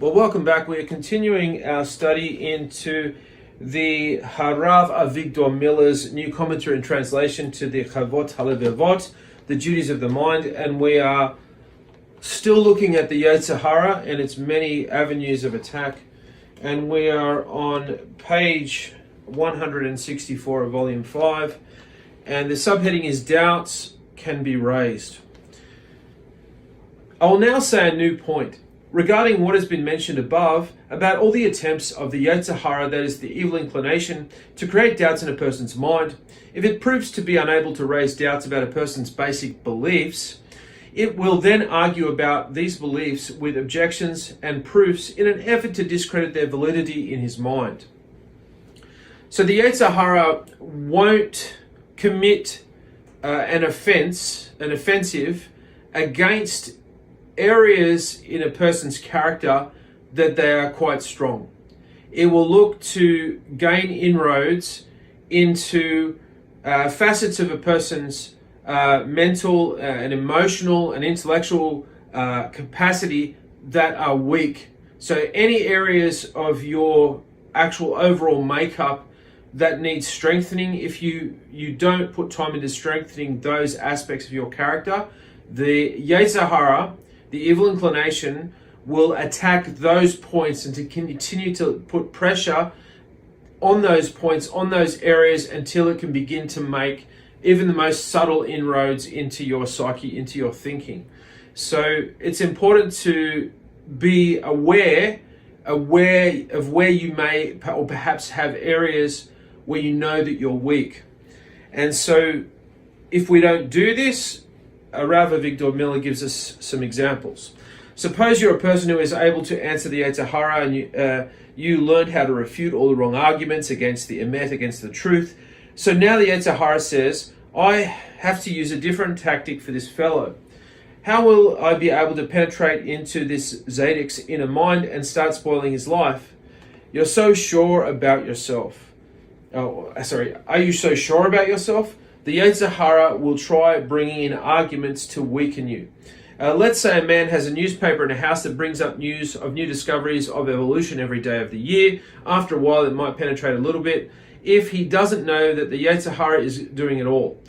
Well, welcome back. We are continuing our study into the Harav Avigdor Miller's new commentary and translation to the Chovot Halevavot, the duties of the mind, and we are still looking at the Yetzer Hara and its many avenues of attack, and we are on page 164 of volume 5, and the subheading is Doubts Can Be Raised. I will now say a new point regarding what has been mentioned above about all the attempts of the Yetzer Hara, that is the evil inclination, to create doubts in a person's mind. If it proves to be unable to raise doubts about a person's basic beliefs, it will then argue about these beliefs with objections and proofs in an effort to discredit their validity in his mind. So the Yetzer Hara won't commit an offensive against areas in a person's character that they are quite strong. It will look to gain inroads into facets of a person's mental and emotional and intellectual capacity that are weak. So any areas of your actual overall makeup that needs strengthening, if you don't put time into strengthening those aspects of your character, the Yetzer Hara, the evil inclination, will attack those points and to continue to put pressure on those points, on those areas, until it can begin to make even the most subtle inroads into your psyche, into your thinking. So it's important to be aware of where you may or perhaps have areas where you know that you're weak. And so if we don't do this, Harav Avigdor Miller gives us some examples. Suppose you're a person who is able to answer the Yetzer Hara, and you learned how to refute all the wrong arguments against the emet, against the truth. So now the Yetzer Hara says, I have to use a different tactic for this fellow. How will I be able to penetrate into this Zadok's inner mind and start spoiling his life? You're so sure about yourself. Are you so sure about yourself? The Yetzer Hara will try bringing in arguments to weaken you. Let's say a man has a newspaper in a house that brings up news of new discoveries of evolution every day of the year. After a while, it might penetrate a little bit if he doesn't know that the Yetzer Hara is doing it all.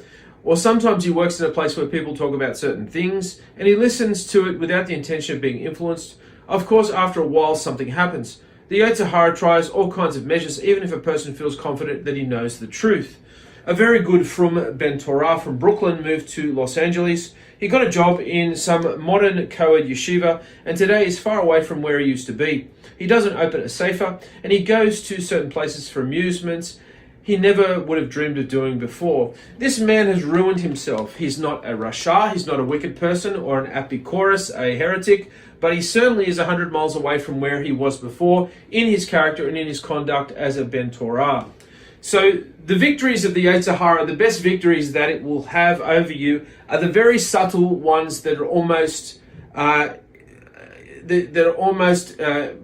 Or sometimes he works in a place where people talk about certain things, and he listens to it without the intention of being influenced. Of course, after a while, something happens. The Yetzer Hara tries all kinds of measures, even if a person feels confident that he knows the truth. A very good Frum Ben Torah from Brooklyn moved to Los Angeles. He got a job in some modern co-ed yeshiva, and today is far away from where he used to be. He doesn't open a sefer, and he goes to certain places for amusements he never would have dreamed of doing before. This man has ruined himself. He's not a rasha, he's not a wicked person or an apikoros, a heretic, but he certainly is 100 miles away from where he was before in his character and in his conduct as a Ben Torah. So the victories of the Yetzer Hara, the best victories that it will have over you, are the very subtle ones that are almost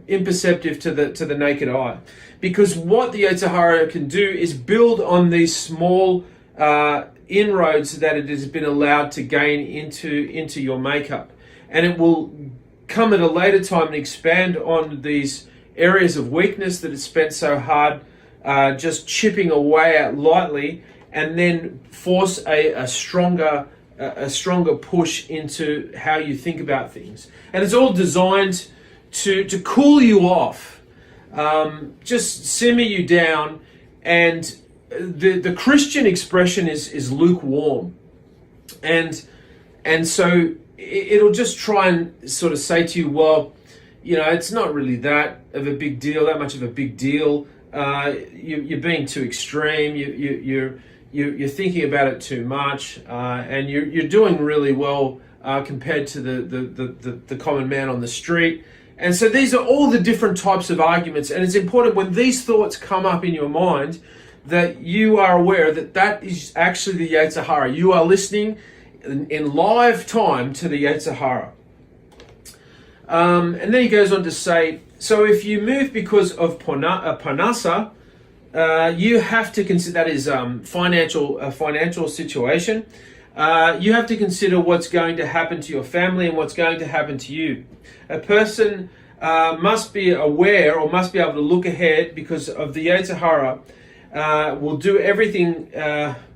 imperceptive to the naked eye. Because what the Yetzer Hara can do is build on these small inroads that it has been allowed to gain into your makeup, and it will come at a later time and expand on these areas of weakness that it's spent so hard just chipping away at lightly, and then force a stronger push into how you think about things. And it's all designed to cool you off, just simmer you down. And the Christian expression is lukewarm, and so it'll just try and sort of say to you, well, it's not really that much of a big deal. You're being too extreme. You're thinking about it too much, and you're doing really well compared to the common man on the street. And so these are all the different types of arguments, and it's important when these thoughts come up in your mind that you are aware that is actually the Yetzer Hara. You are listening in live time to the Yetzer Hara. And then he goes on to say, so if you move because of parnasa, you have to consider, that is a financial situation. You have to consider what's going to happen to your family and what's going to happen to you. A person must be aware, or must be able to look ahead, because of the Yetzer Hara will do everything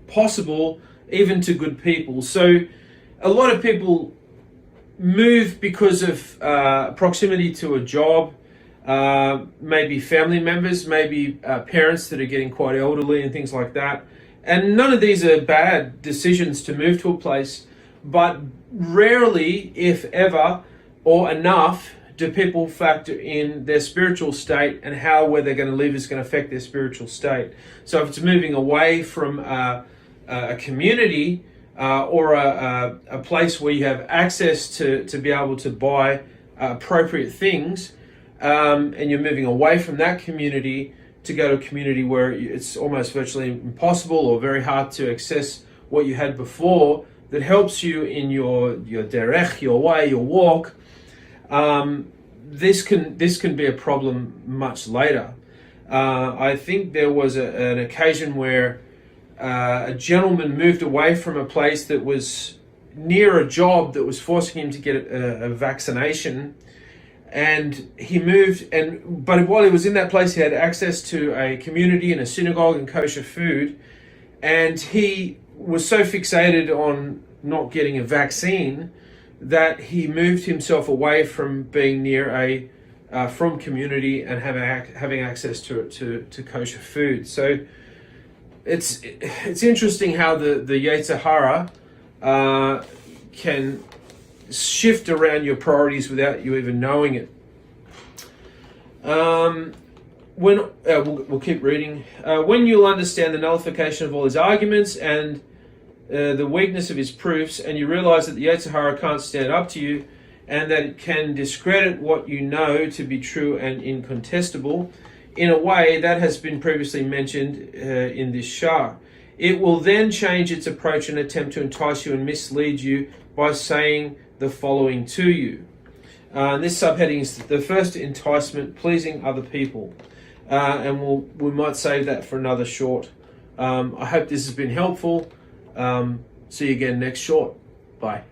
possible, even to good people. So a lot of people move because of proximity to a job, maybe family members, maybe parents that are getting quite elderly and things like that. And none of these are bad decisions to move to a place, but rarely, if ever, or enough, do people factor in their spiritual state and how where they're going to live is going to affect their spiritual state. So if it's moving away from a community or a place where you have access to be able to buy appropriate things, and you're moving away from that community to go to a community where it's almost virtually impossible or very hard to access what you had before, that helps you in your derech, your way, your walk, this can be a problem much later. I think there was an occasion where a gentleman moved away from a place that was near a job that was forcing him to get a vaccination, and he moved. But while he was in that place, he had access to a community and a synagogue and kosher food, and he was so fixated on not getting a vaccine that he moved himself away from being near from community and having access to kosher food. So it's interesting how the Yetzer Hara can shift around your priorities without you even knowing it. We'll keep reading. When you'll understand the nullification of all his arguments and the weakness of his proofs, and you realize that the Yetzer Hara can't stand up to you, and that it can discredit what you know to be true and incontestable, in a way that has been previously mentioned in this shah. It will then change its approach and attempt to entice you and mislead you by saying the following to you. And this subheading is the first enticement, pleasing other people. And we might save that for another short. I hope this has been helpful. See you again next short. Bye.